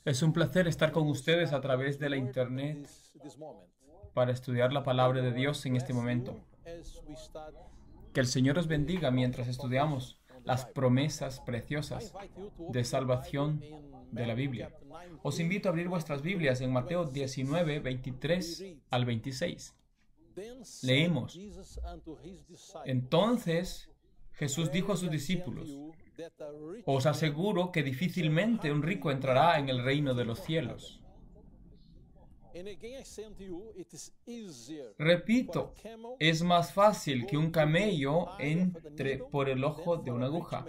Es un placer estar con ustedes a través de la internet para estudiar la palabra de Dios en este momento. Que el Señor os bendiga mientras estudiamos las promesas preciosas de salvación de la Biblia. Os invito a abrir vuestras Biblias en Mateo 19, 23 al 26. Leemos: Entonces Jesús dijo a sus discípulos: Os aseguro que difícilmente un rico entrará en el reino de los cielos. Repito, es más fácil que un camello entre por el ojo de una aguja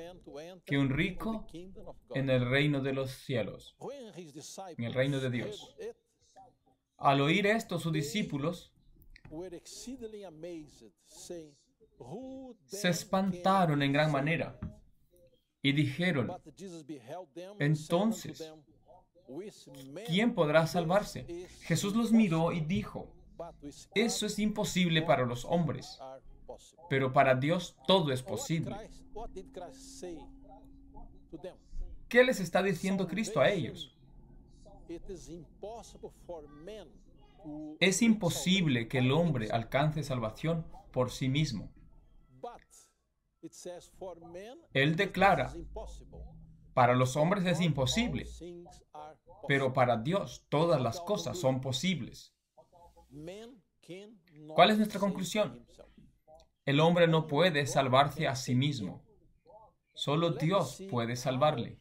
que un rico en el reino de los cielos, en el reino de Dios. Al oír esto, sus discípulos se espantaron en gran manera y dijeron: Entonces, ¿quién podrá salvarse? Jesús los miró y dijo: Eso es imposible para los hombres, pero para Dios todo es posible. ¿Qué les está diciendo Cristo a ellos? Es imposible que el hombre alcance salvación por sí mismo. Él declara: para los hombres es imposible, pero para Dios todas las cosas son posibles. ¿Cuál es nuestra conclusión? El hombre no puede salvarse a sí mismo. Solo Dios puede salvarle.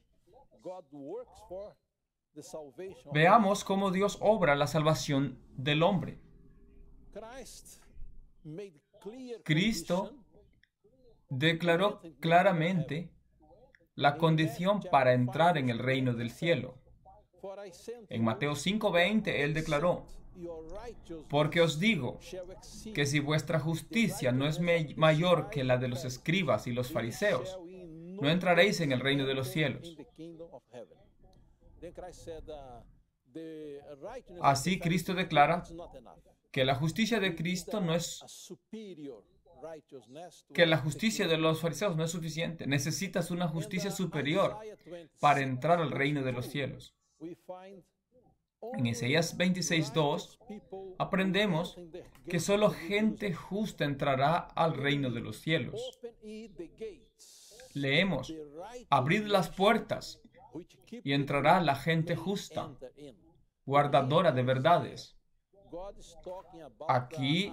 Veamos cómo Dios obra la salvación del hombre. Cristo declaró claramente la condición para entrar en el reino del cielo. En Mateo 5:20, Él declaró: Porque os digo que si vuestra justicia no es mayor que la de los escribas y los fariseos, no entraréis en el reino de los cielos. Así Cristo declara que la justicia de Cristo no es, que la justicia de los fariseos no es suficiente. Necesitas una justicia superior para entrar al reino de los cielos. En Isaías 26:2 aprendemos que solo gente justa entrará al reino de los cielos. Leemos: Abrid las puertas y entrará la gente justa, guardadora de verdades. Aquí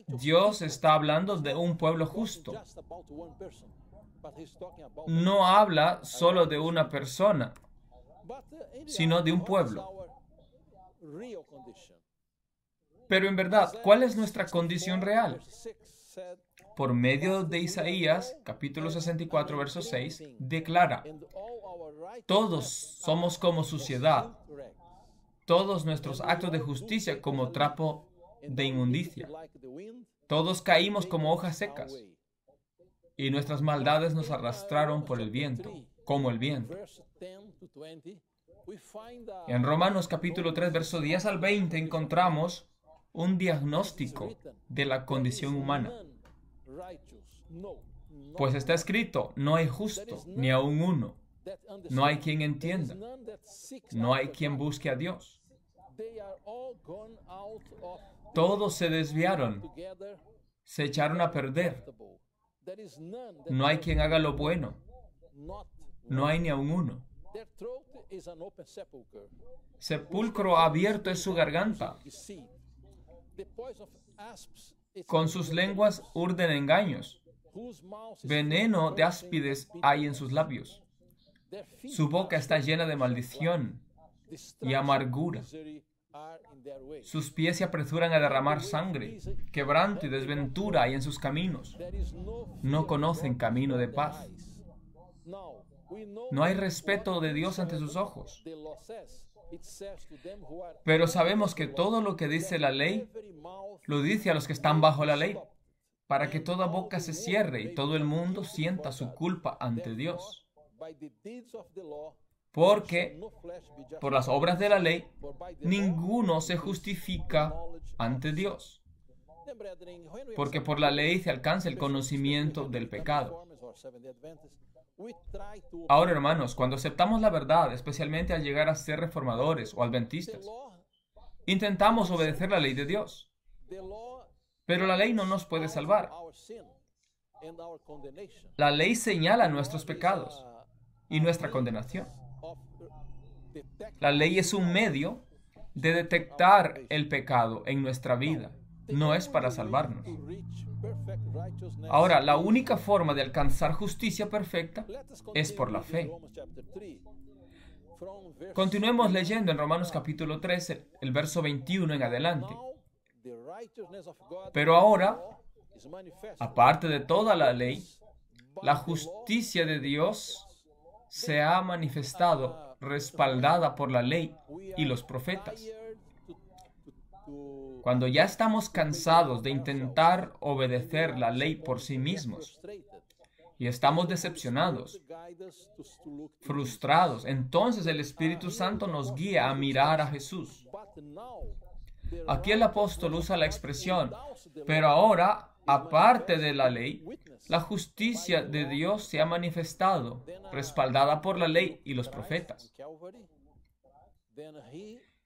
Dios está hablando de un pueblo justo. No habla solo de una persona, sino de un pueblo. Pero en verdad, ¿cuál es nuestra condición real? Por medio de Isaías, capítulo 64, verso 6, declara: Todos somos como suciedad, todos nuestros actos de justicia como trapo de inmundicia. Todos caímos como hojas secas, y nuestras maldades nos arrastraron por el viento, como el viento. En Romanos capítulo 3, verso 10 al 20, encontramos un diagnóstico de la condición humana. Pues está escrito: no hay justo, ni aun uno. No hay quien entienda. No hay quien busque a Dios. Todos se desviaron, se echaron a perder. No hay quien haga lo bueno. No hay ni aun uno. Sepulcro abierto es su garganta. Con sus lenguas urden engaños. Veneno de áspides hay en sus labios. Su boca está llena de maldición y amargura. Sus pies se apresuran a derramar sangre. Quebranto y desventura hay en sus caminos. No conocen camino de paz. No hay respeto de Dios ante sus ojos. Pero sabemos que todo lo que dice la ley, lo dice a los que están bajo la ley, para que toda boca se cierre y todo el mundo sienta su culpa ante Dios. Porque por las obras de la ley, ninguno se justifica ante Dios. Porque por la ley se alcanza el conocimiento del pecado. Ahora, hermanos, cuando aceptamos la verdad, especialmente al llegar a ser reformadores o adventistas, intentamos obedecer la ley de Dios. Pero la ley no nos puede salvar. La ley señala nuestros pecados y nuestra condenación. La ley es un medio de detectar el pecado en nuestra vida. No es para salvarnos. Ahora, la única forma de alcanzar justicia perfecta es por la fe. Continuemos leyendo en Romanos capítulo 13, el verso 21 en adelante. Pero ahora, aparte de toda la ley, la justicia de Dios se ha manifestado, respaldada por la ley y los profetas. Cuando ya estamos cansados de intentar obedecer la ley por sí mismos y estamos decepcionados, frustrados, entonces el Espíritu Santo nos guía a mirar a Jesús. Aquí el apóstol usa la expresión, pero ahora, aparte de la ley, la justicia de Dios se ha manifestado, respaldada por la ley y los profetas.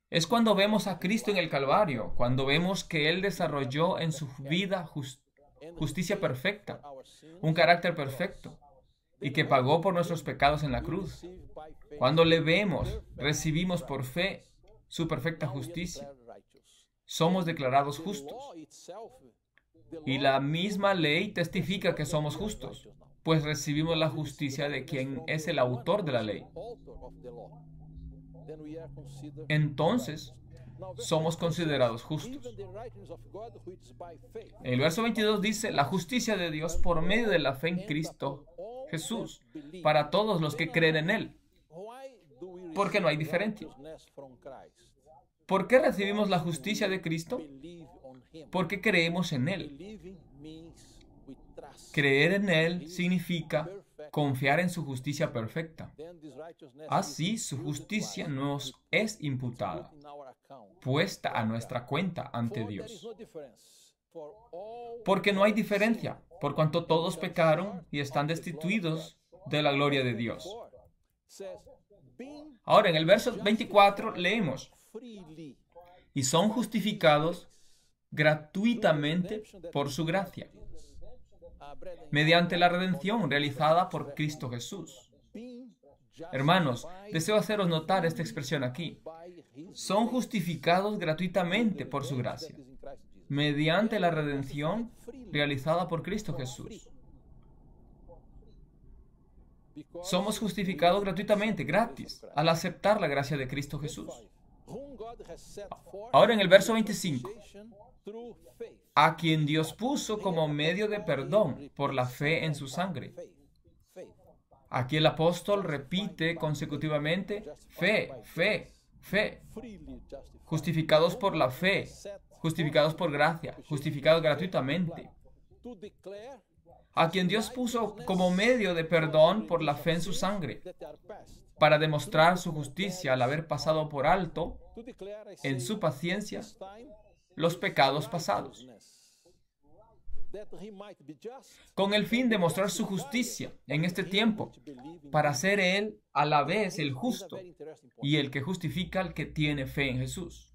Es cuando vemos a Cristo en el Calvario, cuando vemos que Él desarrolló en su vida justicia perfecta, un carácter perfecto, y que pagó por nuestros pecados en la cruz. Cuando le vemos, recibimos por fe su perfecta justicia. Somos declarados justos. Y la misma ley testifica que somos justos, pues recibimos la justicia de quien es el autor de la ley. Entonces, somos considerados justos. El verso 22 dice, la justicia de Dios por medio de la fe en Cristo Jesús, para todos los que creen en Él. Porque no hay diferencia. ¿Por qué recibimos la justicia de Cristo? Porque creemos en Él. Creer en Él significa confiar en su justicia perfecta. Así, su justicia nos es imputada, puesta a nuestra cuenta ante Dios. Porque no hay diferencia, por cuanto todos pecaron y están destituidos de la gloria de Dios. Ahora, en el verso 24 leemos, y son justificados gratuitamente por su gracia, mediante la redención realizada por Cristo Jesús. Hermanos, deseo haceros notar esta expresión aquí. Son justificados gratuitamente por su gracia, mediante la redención realizada por Cristo Jesús. Somos justificados gratuitamente, gratis, al aceptar la gracia de Cristo Jesús. Ahora en el verso 25. A quien Dios puso como medio de perdón por la fe en su sangre. Aquí el apóstol repite consecutivamente, fe, fe, fe. Justificados por la fe, justificados por gracia, justificados gratuitamente. A quien Dios puso como medio de perdón por la fe en su sangre, para demostrar su justicia al haber pasado por alto, en su paciencia, los pecados pasados, con el fin de mostrar su justicia en este tiempo, para ser Él a la vez el justo y el que justifica al que tiene fe en Jesús.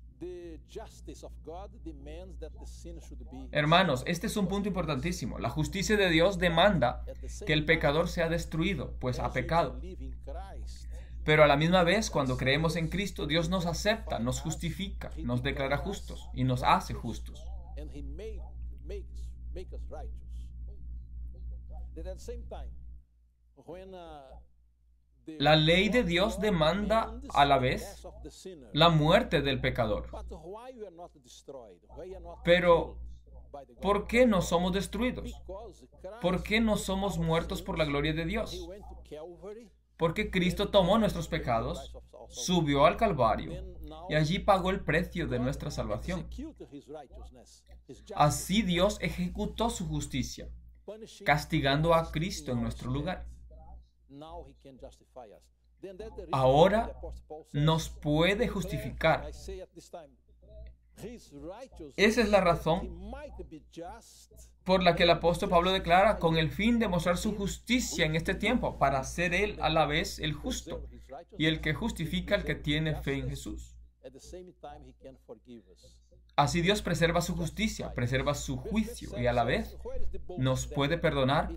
Hermanos, este es un punto importantísimo. La justicia de Dios demanda que el pecador sea destruido, pues ha pecado. Pero a la misma vez, cuando creemos en Cristo, Dios nos acepta, nos justifica, nos declara justos y nos hace justos. La ley de Dios demanda a la vez la muerte del pecador. Pero, ¿por qué no somos destruidos? ¿Por qué no somos muertos por la gloria de Dios? Porque Cristo tomó nuestros pecados, subió al Calvario y allí pagó el precio de nuestra salvación. Así Dios ejecutó su justicia, castigando a Cristo en nuestro lugar. Ahora nos puede justificar. Esa es la razón por la que el apóstol Pablo declara con el fin de mostrar su justicia en este tiempo, para ser él a la vez el justo y el que justifica al que tiene fe en Jesús. Así Dios preserva su justicia, preserva su juicio y a la vez nos puede perdonar,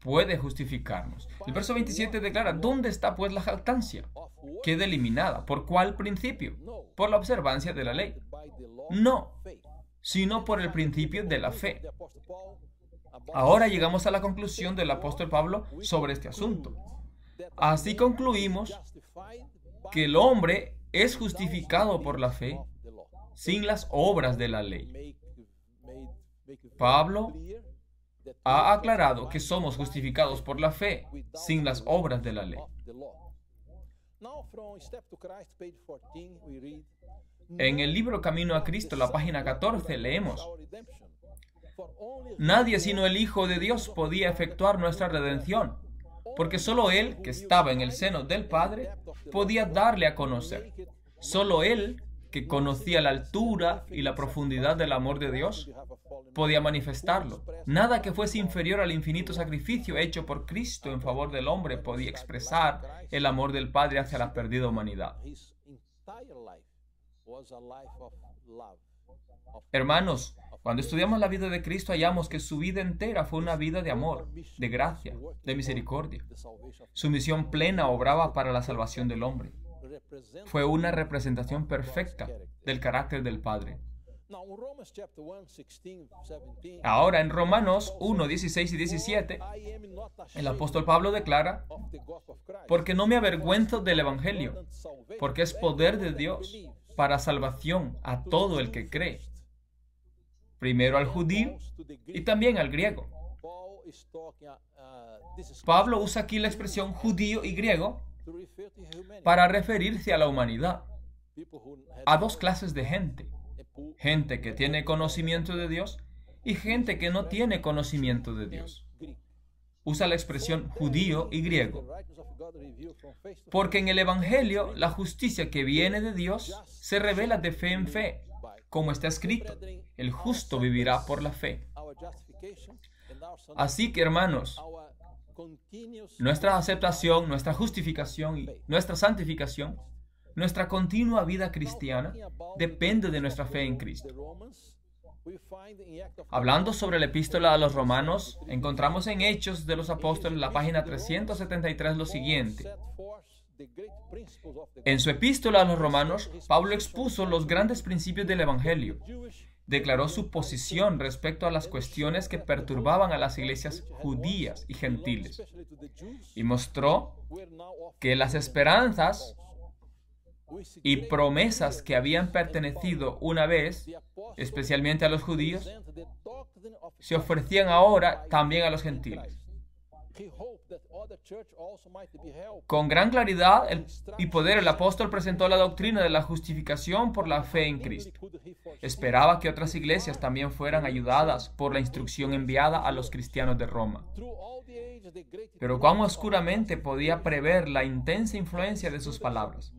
puede justificarnos. El verso 27 declara, ¿dónde está pues la jactancia? Queda eliminada. ¿Por cuál principio? Por la observancia de la ley. No, sino por el principio de la fe. Ahora llegamos a la conclusión del apóstol Pablo sobre este asunto. Así concluimos que el hombre es justificado por la fe sin las obras de la ley. Pablo ha aclarado que somos justificados por la fe sin las obras de la ley. En el libro Camino a Cristo, la página 14, leemos: nadie sino el Hijo de Dios podía efectuar nuestra redención, porque solo Él, que estaba en el seno del Padre, podía darle a conocer. Solo Él, que conocía la altura y la profundidad del amor de Dios, podía manifestarlo. Nada que fuese inferior al infinito sacrificio hecho por Cristo en favor del hombre podía expresar el amor del Padre hacia la perdida humanidad. Hermanos, cuando estudiamos la vida de Cristo, hallamos que su vida entera fue una vida de amor, de gracia, de misericordia. Su misión plena obraba para la salvación del hombre. Fue una representación perfecta del carácter del Padre. Ahora, en Romanos 1, 16 y 17, el apóstol Pablo declara: porque no me avergüenzo del Evangelio, porque es poder de Dios para salvación a todo el que cree, primero al judío y también al griego. Pablo usa aquí la expresión judío y griego para referirse a la humanidad, a dos clases de gente: gente que tiene conocimiento de Dios y gente que no tiene conocimiento de Dios. Usa la expresión judío y griego, porque en el Evangelio la justicia que viene de Dios se revela de fe en fe, como está escrito: el justo vivirá por la fe. Así que, hermanos, nuestra aceptación, nuestra justificación y nuestra santificación, nuestra continua vida cristiana, depende de nuestra fe en Cristo. Hablando sobre la epístola a los Romanos, encontramos en Hechos de los Apóstoles, la página 373, lo siguiente. En su epístola a los Romanos, Pablo expuso los grandes principios del Evangelio. Declaró su posición respecto a las cuestiones que perturbaban a las iglesias judías y gentiles, y mostró que las esperanzas y promesas que habían pertenecido una vez, especialmente a los judíos, se ofrecían ahora también a los gentiles. Con gran claridad y poder, el apóstol presentó la doctrina de la justificación por la fe en Cristo. Esperaba que otras iglesias también fueran ayudadas por la instrucción enviada a los cristianos de Roma. Pero cuán oscuramente podía prever la intensa influencia de sus palabras.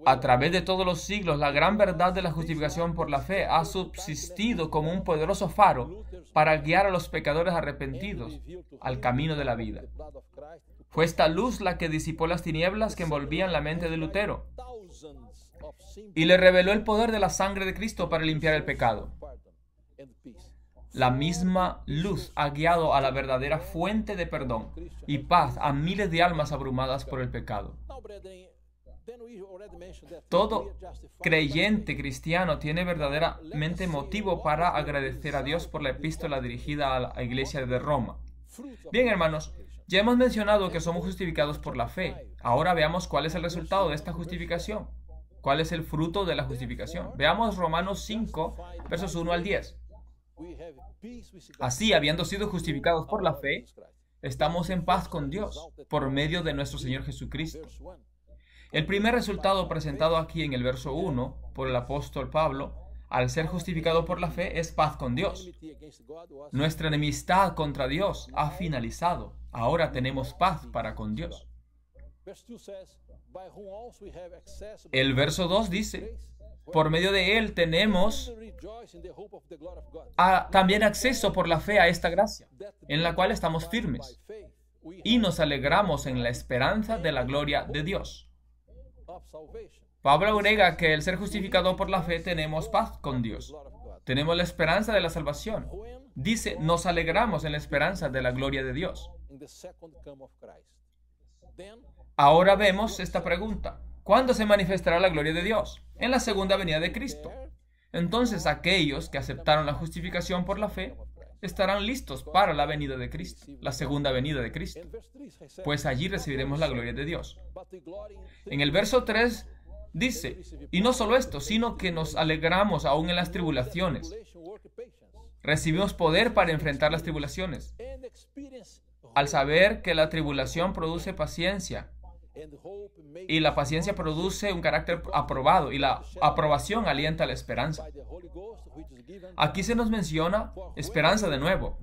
A través de todos los siglos, la gran verdad de la justificación por la fe ha subsistido como un poderoso faro para guiar a los pecadores arrepentidos al camino de la vida. Fue esta luz la que disipó las tinieblas que envolvían la mente de Lutero y le reveló el poder de la sangre de Cristo para limpiar el pecado. La misma luz ha guiado a la verdadera fuente de perdón y paz a miles de almas abrumadas por el pecado. Todo creyente cristiano tiene verdaderamente motivo para agradecer a Dios por la epístola dirigida a la iglesia de Roma. Bien, hermanos, ya hemos mencionado que somos justificados por la fe. Ahora veamos cuál es el resultado de esta justificación. ¿Cuál es el fruto de la justificación? Veamos Romanos 5, versos 1 al 10. Así, habiendo sido justificados por la fe, estamos en paz con Dios por medio de nuestro Señor Jesucristo. El primer resultado presentado aquí en el verso 1 por el apóstol Pablo, al ser justificado por la fe, es paz con Dios. Nuestra enemistad contra Dios ha finalizado. Ahora tenemos paz para con Dios. El verso 2 dice, por medio de Él tenemos también acceso por la fe a esta gracia, en la cual estamos firmes, y nos alegramos en la esperanza de la gloria de Dios. Pablo agrega que al ser justificado por la fe tenemos paz con Dios. Tenemos la esperanza de la salvación. Dice, nos alegramos en la esperanza de la gloria de Dios. Ahora vemos esta pregunta. ¿Cuándo se manifestará la gloria de Dios? En la segunda venida de Cristo. Entonces aquellos que aceptaron la justificación por la fe estarán listos para la venida de Cristo, la segunda venida de Cristo, pues allí recibiremos la gloria de Dios. En el verso 3 dice, y no solo esto, sino que nos alegramos aún en las tribulaciones. Recibimos poder para enfrentar las tribulaciones, al saber que la tribulación produce paciencia, y la paciencia produce un carácter aprobado, y la aprobación alienta la esperanza. Aquí se nos menciona esperanza de nuevo.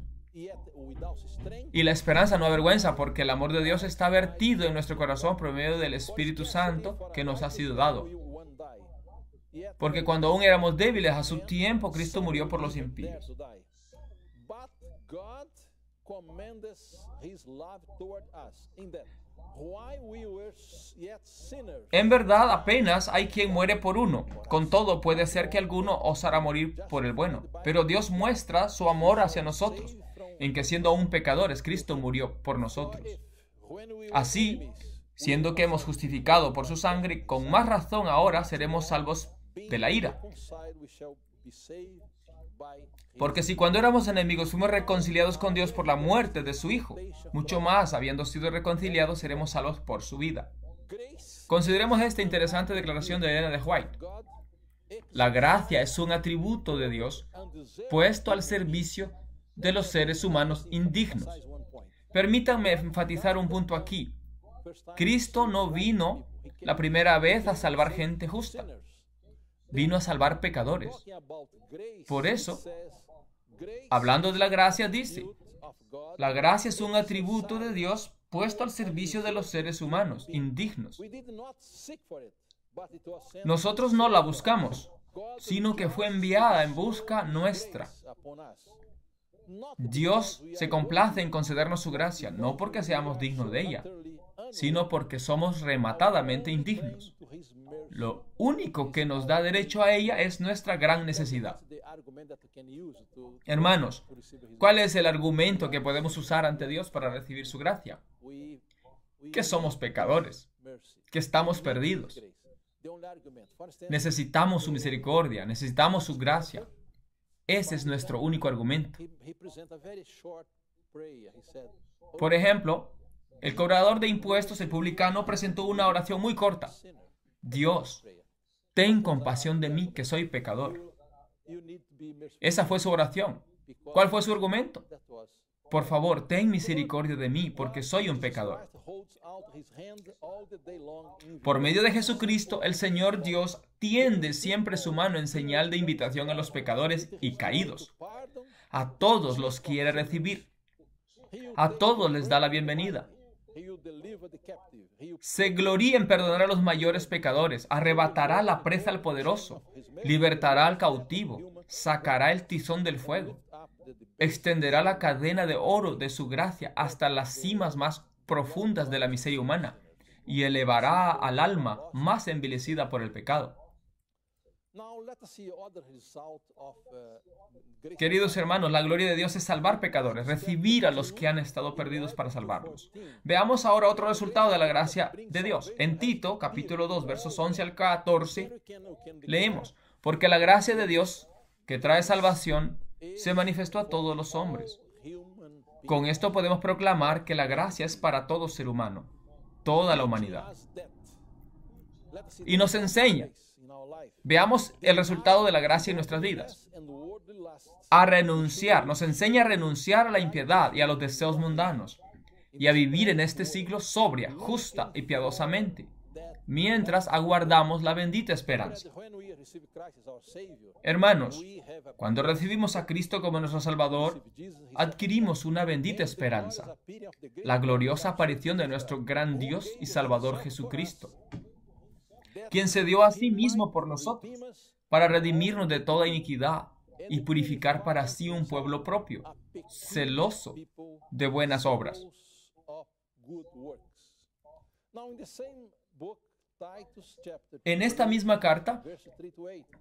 Y la esperanza no avergüenza, porque el amor de Dios está vertido en nuestro corazón por medio del Espíritu Santo que nos ha sido dado. Porque cuando aún éramos débiles, a su tiempo Cristo murió por los impíos. En verdad, apenas hay quien muere por uno. Con todo, puede ser que alguno osara morir por el bueno. Pero Dios muestra su amor hacia nosotros, en que siendo aún pecadores, Cristo murió por nosotros. Así, siendo que hemos justificado por su sangre, con más razón ahora seremos salvos de la ira. Porque si cuando éramos enemigos fuimos reconciliados con Dios por la muerte de su Hijo, mucho más, habiendo sido reconciliados, seremos salvos por su vida. Consideremos esta interesante declaración de Elena de White. La gracia es un atributo de Dios puesto al servicio de los seres humanos indignos. Permítanme enfatizar un punto aquí. Cristo no vino la primera vez a salvar gente justa. Vino a salvar pecadores. Por eso, hablando de la gracia, dice, la gracia es un atributo de Dios puesto al servicio de los seres humanos, indignos. Nosotros no la buscamos, sino que fue enviada en busca nuestra. Dios se complace en concedernos su gracia, no porque seamos dignos de ella, sino porque somos rematadamente indignos. Lo único que nos da derecho a ella es nuestra gran necesidad. Hermanos, ¿cuál es el argumento que podemos usar ante Dios para recibir su gracia? Que somos pecadores, que estamos perdidos. Necesitamos su misericordia, necesitamos su gracia. Ese es nuestro único argumento. Por ejemplo, el cobrador de impuestos, el publicano, presentó una oración muy corta. Dios, ten compasión de mí, que soy pecador. Esa fue su oración. ¿Cuál fue su argumento? Por favor, ten misericordia de mí, porque soy un pecador. Por medio de Jesucristo, el Señor Dios tiende siempre su mano en señal de invitación a los pecadores y caídos. A todos los quiere recibir. A todos les da la bienvenida. Se gloría en perdonar a los mayores pecadores, arrebatará la presa al poderoso, libertará al cautivo, sacará el tizón del fuego, extenderá la cadena de oro de su gracia hasta las cimas más profundas de la miseria humana y elevará al alma más envilecida por el pecado. Queridos hermanos, la gloria de Dios es salvar pecadores, recibir a los que han estado perdidos para salvarlos. Veamos ahora otro resultado de la gracia de Dios. En Tito, capítulo 2, versos 11 al 14, leemos, porque la gracia de Dios, que trae salvación, se manifestó a todos los hombres. Con esto podemos proclamar que la gracia es para todo ser humano, toda la humanidad. Y nos enseña. Veamos el resultado de la gracia en nuestras vidas. A renunciar, nos enseña a renunciar a la impiedad y a los deseos mundanos y a vivir en este siglo sobria, justa y piadosamente, mientras aguardamos la bendita esperanza. Hermanos, cuando recibimos a Cristo como nuestro Salvador, adquirimos una bendita esperanza, la gloriosa aparición de nuestro gran Dios y Salvador Jesucristo, quien se dio a sí mismo por nosotros, para redimirnos de toda iniquidad y purificar para sí un pueblo propio, celoso de buenas obras. En esta misma carta,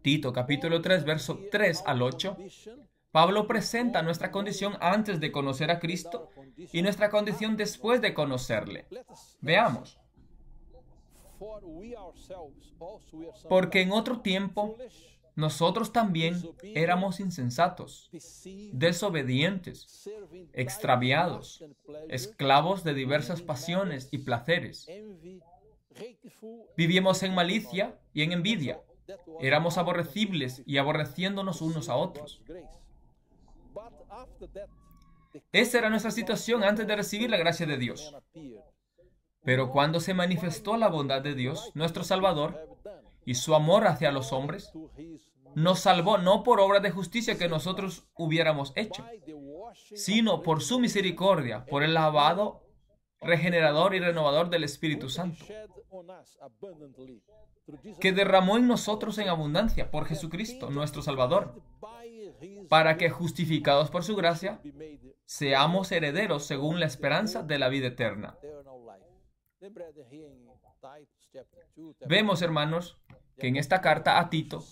Tito capítulo 3, verso 3 al 8, Pablo presenta nuestra condición antes de conocer a Cristo y nuestra condición después de conocerle. Veamos. Porque en otro tiempo nosotros también éramos insensatos, desobedientes, extraviados, esclavos de diversas pasiones y placeres. Vivíamos en malicia y en envidia. Éramos aborrecibles y aborreciéndonos unos a otros. Esa era nuestra situación antes de recibir la gracia de Dios. Pero cuando se manifestó la bondad de Dios, nuestro Salvador, y su amor hacia los hombres, nos salvó no por obras de justicia que nosotros hubiéramos hecho, sino por su misericordia, por el lavado regenerador y renovador del Espíritu Santo, que derramó en nosotros en abundancia por Jesucristo, nuestro Salvador, para que, justificados por su gracia, seamos herederos según la esperanza de la vida eterna. Vemos, hermanos, que en esta carta a Tito,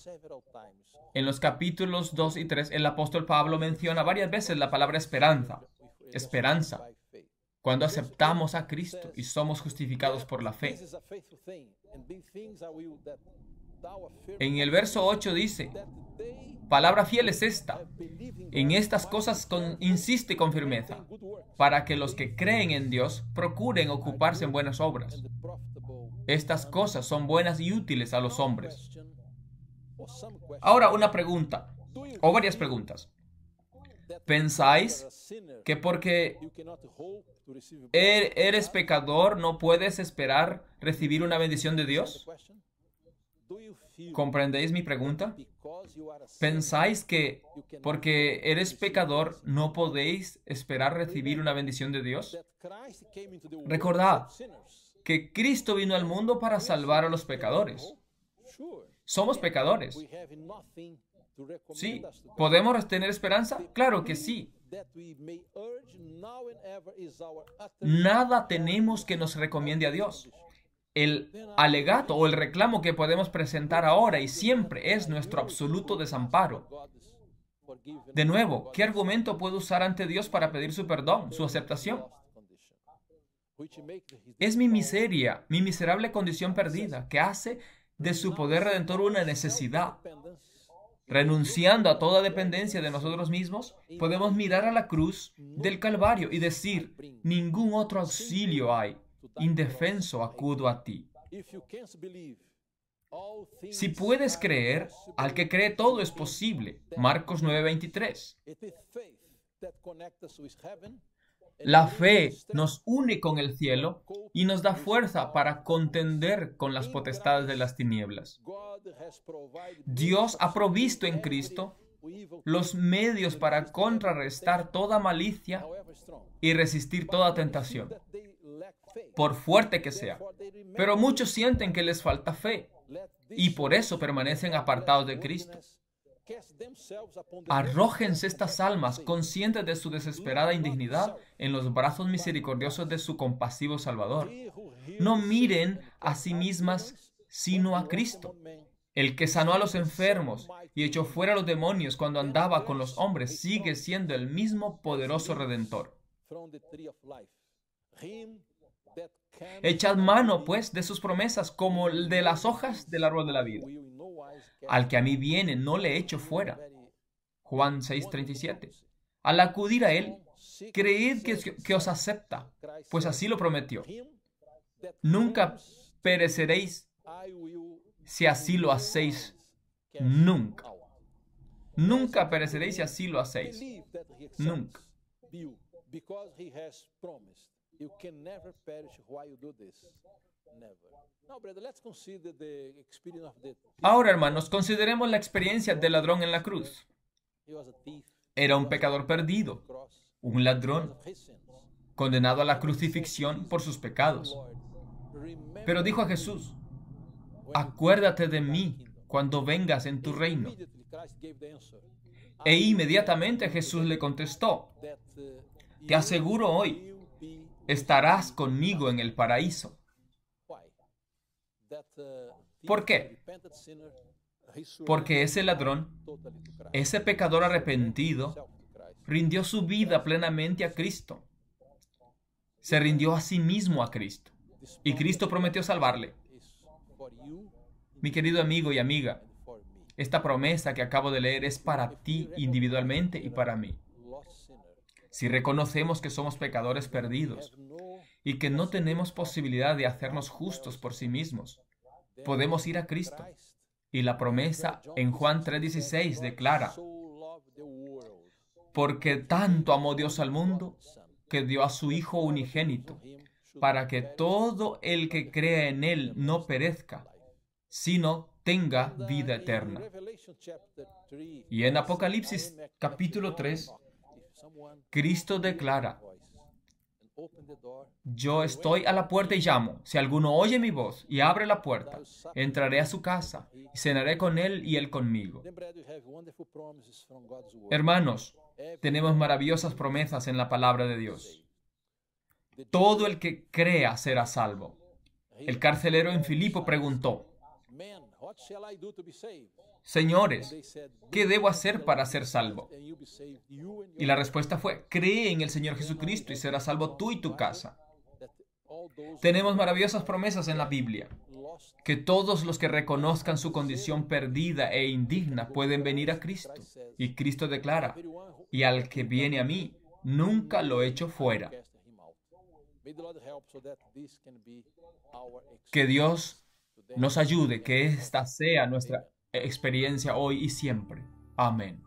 en los capítulos 2 y 3, el apóstol Pablo menciona varias veces la palabra esperanza. Esperanza. Cuando aceptamos a Cristo y somos justificados por la fe. En el verso 8 dice, palabra fiel es esta. En estas cosas insiste con firmeza, para que los que creen en Dios procuren ocuparse en buenas obras. Estas cosas son buenas y útiles a los hombres. Ahora una pregunta, o varias preguntas. ¿Pensáis que porque eres pecador no puedes esperar recibir una bendición de Dios? ¿Comprendéis mi pregunta? ¿Pensáis que porque eres pecador no podéis esperar recibir una bendición de Dios? Recordad que Cristo vino al mundo para salvar a los pecadores. Somos pecadores. Sí. ¿Podemos tener esperanza? Claro que sí. Nada tenemos que nos recomiende a Dios. El alegato o el reclamo que podemos presentar ahora y siempre es nuestro absoluto desamparo. De nuevo, ¿qué argumento puedo usar ante Dios para pedir su perdón, su aceptación? Es mi miseria, mi miserable condición perdida, que hace de su poder redentor una necesidad. Renunciando a toda dependencia de nosotros mismos, podemos mirar a la cruz del Calvario y decir, ningún otro auxilio hay. Indefenso acudo a ti. Si puedes creer, al que cree todo es posible. Marcos 9:23. La fe nos une con el cielo y nos da fuerza para contender con las potestades de las tinieblas. Dios ha provisto en Cristo los medios para contrarrestar toda malicia y resistir toda tentación, por fuerte que sea. Pero muchos sienten que les falta fe y por eso permanecen apartados de Cristo. Arrójense estas almas conscientes de su desesperada indignidad en los brazos misericordiosos de su compasivo Salvador. No miren a sí mismas, sino a Cristo, el que sanó a los enfermos y echó fuera a los demonios cuando andaba con los hombres, sigue siendo el mismo poderoso Redentor. Echad mano, pues, de sus promesas como de las hojas del árbol de la vida. Al que a mí viene, no le echo fuera. Juan 6:37. Al acudir a él, creed que os acepta, pues así lo prometió. Nunca pereceréis si así lo hacéis. Nunca. Nunca pereceréis si así lo hacéis. Nunca. Ahora, hermanos, consideremos la experiencia del ladrón en la cruz. Era un pecador perdido, un ladrón, condenado a la crucifixión por sus pecados. Pero dijo a Jesús: acuérdate de mí cuando vengas en tu reino. E inmediatamente Jesús le contestó: te aseguro hoy, estarás conmigo en el paraíso. ¿Por qué? Porque ese ladrón, ese pecador arrepentido, rindió su vida plenamente a Cristo. Se rindió a sí mismo a Cristo. Y Cristo prometió salvarle. Mi querido amigo y amiga, esta promesa que acabo de leer es para ti individualmente y para mí. Si reconocemos que somos pecadores perdidos y que no tenemos posibilidad de hacernos justos por sí mismos, podemos ir a Cristo. Y la promesa en Juan 3:16 declara: porque tanto amó Dios al mundo, que dio a su Hijo unigénito, para que todo el que crea en Él no perezca, sino tenga vida eterna. Y en Apocalipsis capítulo 3, Cristo declara: yo estoy a la puerta y llamo. Si alguno oye mi voz y abre la puerta, entraré a su casa y cenaré con él y él conmigo. Hermanos, tenemos maravillosas promesas en la palabra de Dios. Todo el que crea será salvo. El carcelero en Filipo preguntó: señores, ¿qué debo hacer para ser salvo? Y la respuesta fue: cree en el Señor Jesucristo y serás salvo tú y tu casa. Tenemos maravillosas promesas en la Biblia, que todos los que reconozcan su condición perdida e indigna pueden venir a Cristo. Y Cristo declara: y al que viene a mí, nunca lo echo fuera. Que Dios nos ayude, que esta sea nuestra experiencia hoy y siempre. Amén.